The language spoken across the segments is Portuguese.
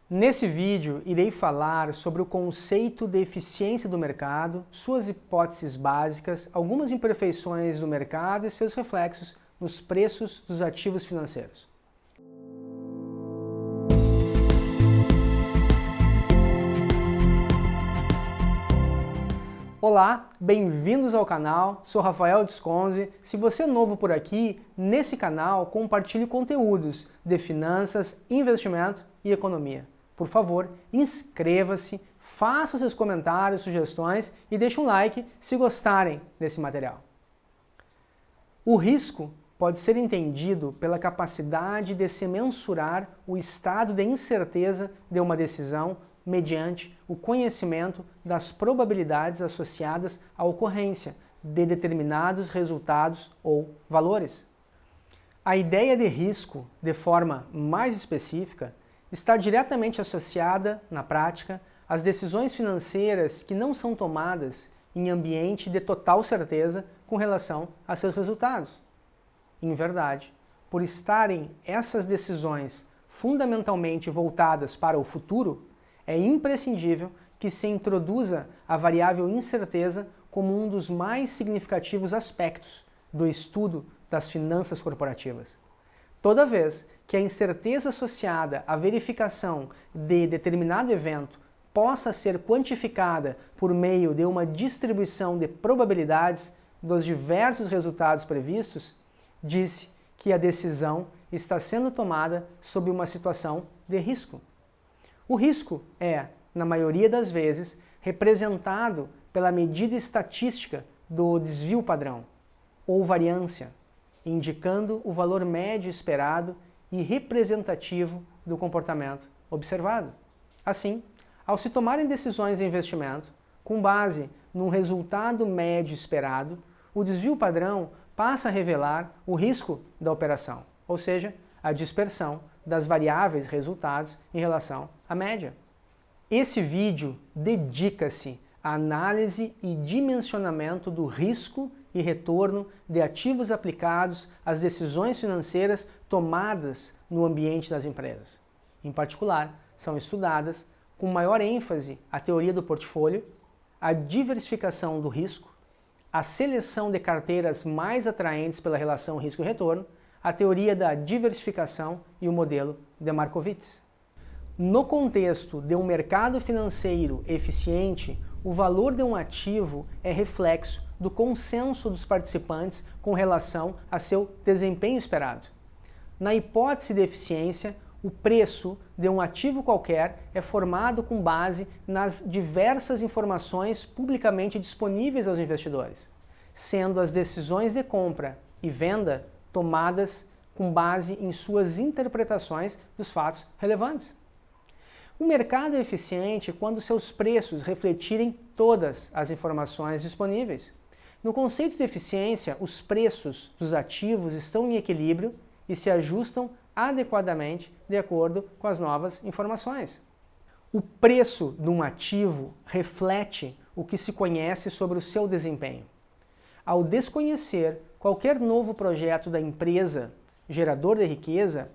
Nesse vídeo, irei falar sobre o conceito de eficiência do mercado, suas hipóteses básicas, algumas imperfeições do mercado e seus reflexos nos preços dos ativos financeiros. Olá, bem-vindos ao canal, sou Rafael Desconze. Se você é novo por aqui, nesse canal compartilho conteúdos de finanças, investimento e economia. Por favor, inscreva-se, faça seus comentários, sugestões e deixe um like se gostarem desse material. O risco pode ser entendido pela capacidade de se mensurar o estado de incerteza de uma decisão mediante o conhecimento das probabilidades associadas à ocorrência de determinados resultados ou valores. A ideia de risco, de forma mais específica, está diretamente associada, na prática, às decisões financeiras que não são tomadas em ambiente de total certeza com relação a seus resultados. Em verdade, por estarem essas decisões fundamentalmente voltadas para o futuro, é imprescindível que se introduza a variável incerteza como um dos mais significativos aspectos do estudo das finanças corporativas. Toda vez que a incerteza associada à verificação de determinado evento possa ser quantificada por meio de uma distribuição de probabilidades dos diversos resultados previstos, diz-se que a decisão está sendo tomada sob uma situação de risco. O risco é, na maioria das vezes, representado pela medida estatística do desvio padrão, ou variância, indicando o valor médio esperado e representativo do comportamento observado. Assim, ao se tomarem decisões de investimento, com base num resultado médio esperado, o desvio padrão passa a revelar o risco da operação, ou seja, a dispersão das variáveis resultados em relação à média. Esse vídeo dedica-se à análise e dimensionamento do risco e retorno de ativos aplicados às decisões financeiras tomadas no ambiente das empresas. Em particular, são estudadas com maior ênfase a teoria do portfólio, a diversificação do risco, a seleção de carteiras mais atraentes pela relação risco e retorno, a teoria da diversificação e o modelo de Markowitz. No contexto de um mercado financeiro eficiente, o valor de um ativo é reflexo do consenso dos participantes com relação a seu desempenho esperado. Na hipótese de eficiência, o preço de um ativo qualquer é formado com base nas diversas informações publicamente disponíveis aos investidores, sendo as decisões de compra e venda tomadas com base em suas interpretações dos fatos relevantes. O mercado é eficiente quando seus preços refletirem todas as informações disponíveis. No conceito de eficiência, os preços dos ativos estão em equilíbrio e se ajustam adequadamente de acordo com as novas informações. O preço de um ativo reflete o que se conhece sobre o seu desempenho. Ao desconhecer qualquer novo projeto da empresa gerador de riqueza,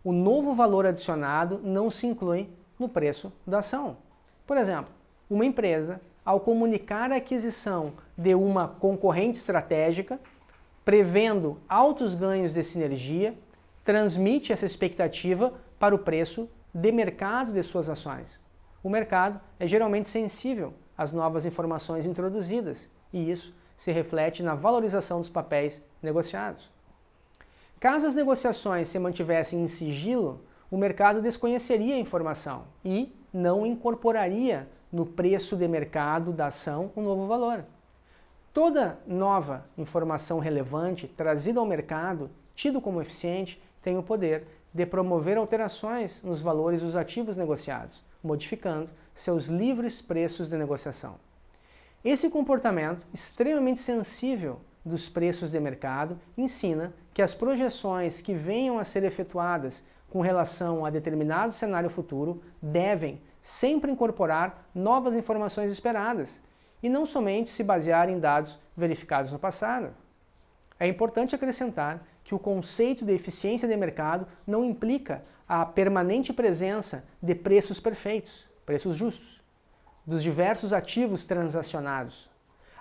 o novo valor adicionado não se inclui no preço da ação. Por exemplo, uma empresa, ao comunicar a aquisição de uma concorrente estratégica, prevendo altos ganhos de sinergia, transmite essa expectativa para o preço de mercado de suas ações. O mercado é geralmente sensível às novas informações introduzidas e isso se reflete na valorização dos papéis negociados. Caso as negociações se mantivessem em sigilo, o mercado desconheceria a informação e não incorporaria no preço de mercado da ação um novo valor. Toda nova informação relevante trazida ao mercado, tido como eficiente, tem o poder de promover alterações nos valores dos ativos negociados, modificando seus livres preços de negociação. Esse comportamento extremamente sensível dos preços de mercado ensina que as projeções que venham a ser efetuadas com relação a determinado cenário futuro devem sempre incorporar novas informações esperadas e não somente se basear em dados verificados no passado. É importante acrescentar que o conceito de eficiência de mercado não implica a permanente presença de preços perfeitos, preços justos, dos diversos ativos transacionados.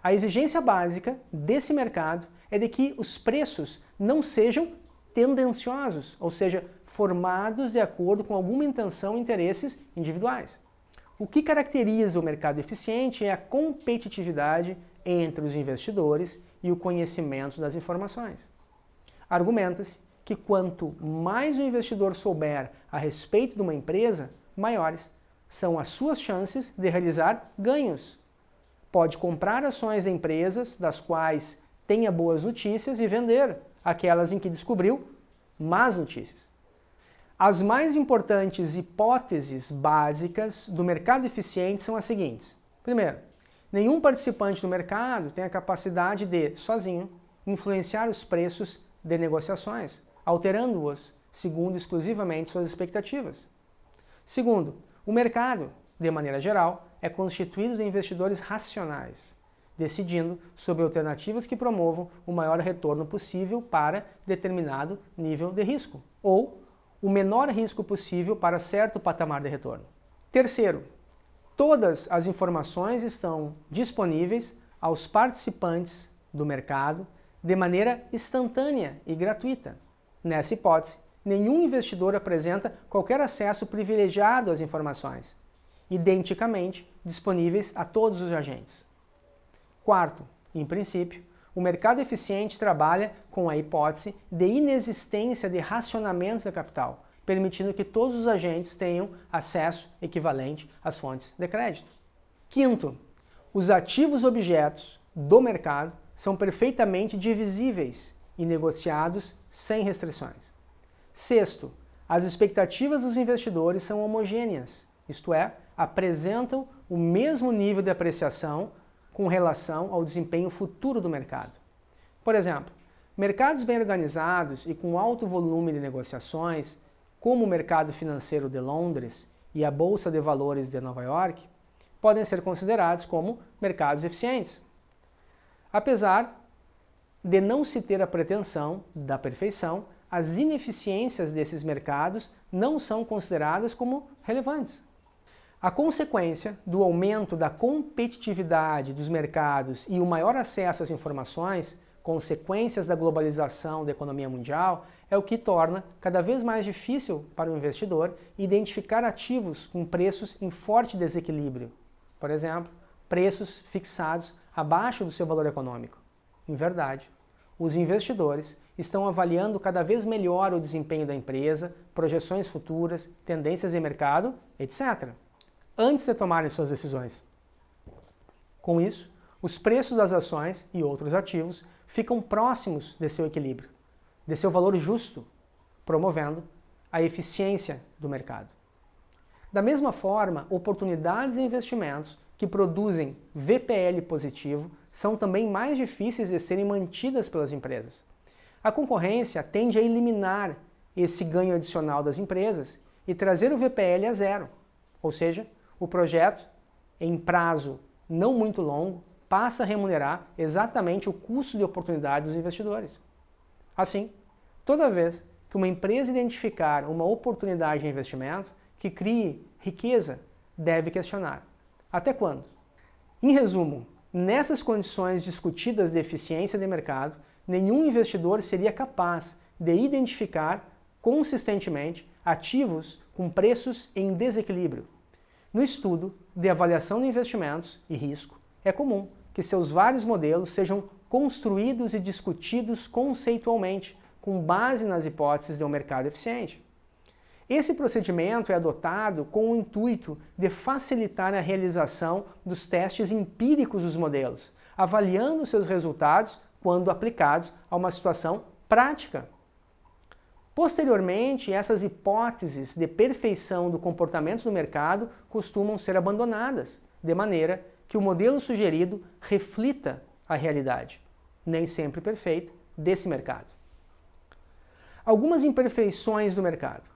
A exigência básica desse mercado é de que os preços não sejam tendenciosos, ou seja, formados de acordo com alguma intenção e interesses individuais. O que caracteriza o mercado eficiente é a competitividade entre os investidores e o conhecimento das informações. Argumenta-se que quanto mais o investidor souber a respeito de uma empresa, maiores são as suas chances de realizar ganhos. Pode comprar ações de empresas das quais tenha boas notícias e vender aquelas em que descobriu más notícias. As mais importantes hipóteses básicas do mercado eficiente são as seguintes. Primeiro, nenhum participante do mercado tem a capacidade de, sozinho, influenciar os preços de negociações, alterando-os segundo exclusivamente suas expectativas. Segundo, o mercado, de maneira geral, é constituído de investidores racionais, decidindo sobre alternativas que promovam o maior retorno possível para determinado nível de risco, ou o menor risco possível para certo patamar de retorno. Terceiro, todas as informações estão disponíveis aos participantes do mercado de maneira instantânea e gratuita. Nessa hipótese, nenhum investidor apresenta qualquer acesso privilegiado às informações, identicamente disponíveis a todos os agentes. Quarto, em princípio, o mercado eficiente trabalha com a hipótese de inexistência de racionamento de capital, permitindo que todos os agentes tenham acesso equivalente às fontes de crédito. Quinto, os ativos objetos do mercado são perfeitamente divisíveis e negociados sem restrições. Sexto, as expectativas dos investidores são homogêneas, isto é, apresentam o mesmo nível de apreciação com relação ao desempenho futuro do mercado. Por exemplo, mercados bem organizados e com alto volume de negociações, como o mercado financeiro de Londres e a Bolsa de Valores de Nova York, podem ser considerados como mercados eficientes. Apesar de não se ter a pretensão da perfeição, as ineficiências desses mercados não são consideradas como relevantes. A consequência do aumento da competitividade dos mercados e o maior acesso às informações, consequências da globalização da economia mundial, é o que torna cada vez mais difícil para o investidor identificar ativos com preços em forte desequilíbrio. Por exemplo, preços fixados abaixo do seu valor econômico. Em verdade, os investidores estão avaliando cada vez melhor o desempenho da empresa, projeções futuras, tendências de mercado, etc., antes de tomarem suas decisões. Com isso, os preços das ações e outros ativos ficam próximos de seu equilíbrio, de seu valor justo, promovendo a eficiência do mercado. Da mesma forma, oportunidades de investimentos que produzem VPL positivo são também mais difíceis de serem mantidas pelas empresas. A concorrência tende a eliminar esse ganho adicional das empresas e trazer o VPL a zero, ou seja, o projeto, em prazo não muito longo, passa a remunerar exatamente o custo de oportunidade dos investidores. Assim, toda vez que uma empresa identificar uma oportunidade de investimento que crie riqueza, deve questionar: até quando? Em resumo, nessas condições discutidas de eficiência de mercado, nenhum investidor seria capaz de identificar consistentemente ativos com preços em desequilíbrio. No estudo de avaliação de investimentos e risco, é comum que seus vários modelos sejam construídos e discutidos conceitualmente, com base nas hipóteses de um mercado eficiente. Esse procedimento é adotado com o intuito de facilitar a realização dos testes empíricos dos modelos, avaliando seus resultados quando aplicados a uma situação prática. Posteriormente, essas hipóteses de perfeição do comportamento do mercado costumam ser abandonadas, de maneira que o modelo sugerido reflita a realidade, nem sempre perfeita, desse mercado. Algumas imperfeições do mercado.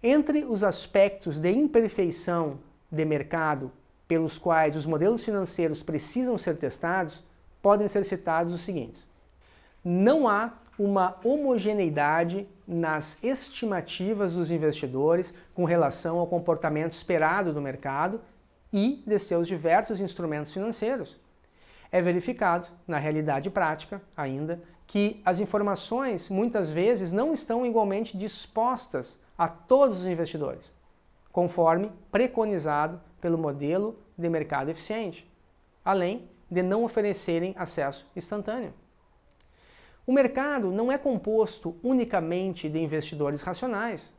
Entre os aspectos de imperfeição de mercado pelos quais os modelos financeiros precisam ser testados, podem ser citados os seguintes. Não há uma homogeneidade nas estimativas dos investidores com relação ao comportamento esperado do mercado e de seus diversos instrumentos financeiros. É verificado, na realidade prática ainda, que as informações muitas vezes não estão igualmente dispostas a todos os investidores, conforme preconizado pelo modelo de mercado eficiente, além de não oferecerem acesso instantâneo. O mercado não é composto unicamente de investidores racionais.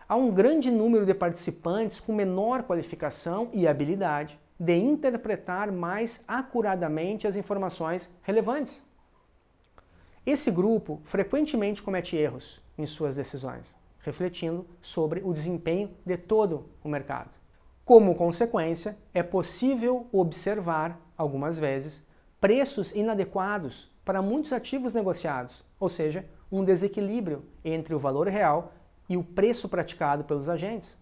Há um grande número de participantes com menor qualificação e habilidade de interpretar mais acuradamente as informações relevantes. Esse grupo frequentemente comete erros em suas decisões, refletindo sobre o desempenho de todo o mercado. Como consequência, é possível observar, algumas vezes, preços inadequados para muitos ativos negociados, ou seja, um desequilíbrio entre o valor real e o preço praticado pelos agentes.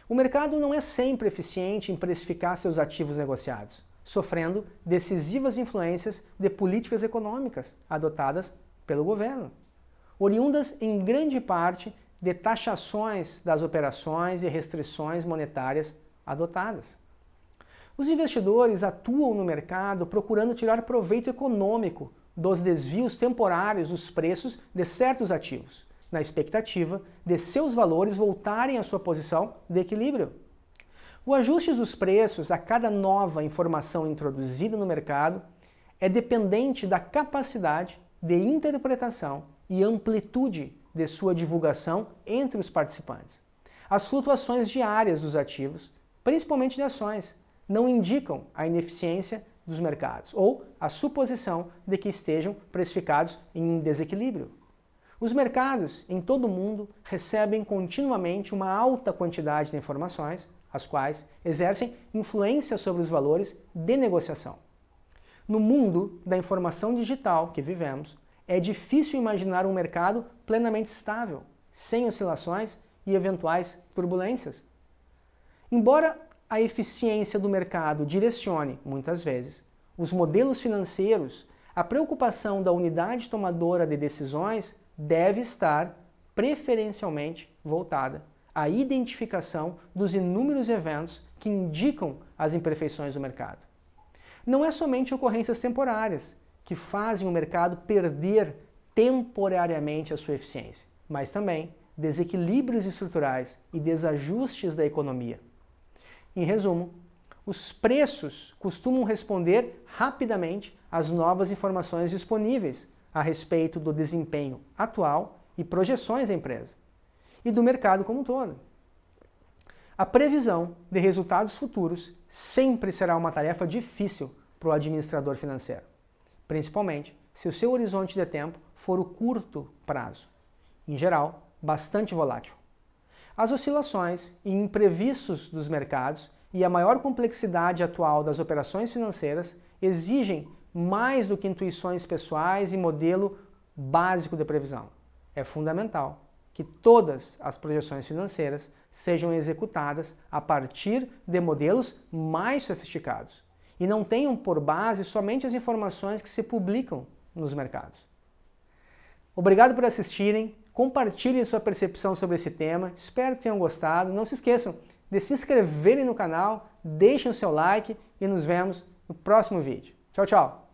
O mercado não é sempre eficiente em precificar seus ativos negociados, sofrendo decisivas influências de políticas econômicas adotadas pelo governo, oriundas em grande parte de taxações das operações e restrições monetárias adotadas. Os investidores atuam no mercado procurando tirar proveito econômico dos desvios temporários dos preços de certos ativos, na expectativa de seus valores voltarem à sua posição de equilíbrio. O ajuste dos preços a cada nova informação introduzida no mercado é dependente da capacidade de interpretação e amplitude de sua divulgação entre os participantes. As flutuações diárias dos ativos, principalmente de ações, não indicam a ineficiência dos mercados ou a suposição de que estejam precificados em desequilíbrio. Os mercados em todo o mundo recebem continuamente uma alta quantidade de informações, as quais exercem influência sobre os valores de negociação. No mundo da informação digital que vivemos, é difícil imaginar um mercado plenamente estável, sem oscilações e eventuais turbulências. Embora a eficiência do mercado direcione, muitas vezes, os modelos financeiros, a preocupação da unidade tomadora de decisões deve estar preferencialmente voltada à identificação dos inúmeros eventos que indicam as imperfeições do mercado. Não é somente ocorrências temporárias que fazem o mercado perder temporariamente a sua eficiência, mas também desequilíbrios estruturais e desajustes da economia. Em resumo, os preços costumam responder rapidamente às novas informações disponíveis a respeito do desempenho atual e projeções da empresa, e do mercado como um todo. A previsão de resultados futuros sempre será uma tarefa difícil para o administrador financeiro, principalmente se o seu horizonte de tempo for o curto prazo, em geral, bastante volátil. As oscilações e imprevistos dos mercados e a maior complexidade atual das operações financeiras exigem mais do que intuições pessoais e modelo básico de previsão. É fundamental que todas as projeções financeiras sejam executadas a partir de modelos mais sofisticados e não tenham por base somente as informações que se publicam nos mercados. Obrigado por assistirem, compartilhem sua percepção sobre esse tema, espero que tenham gostado, não se esqueçam de se inscreverem no canal, deixem o seu like e nos vemos no próximo vídeo. Tchau, tchau!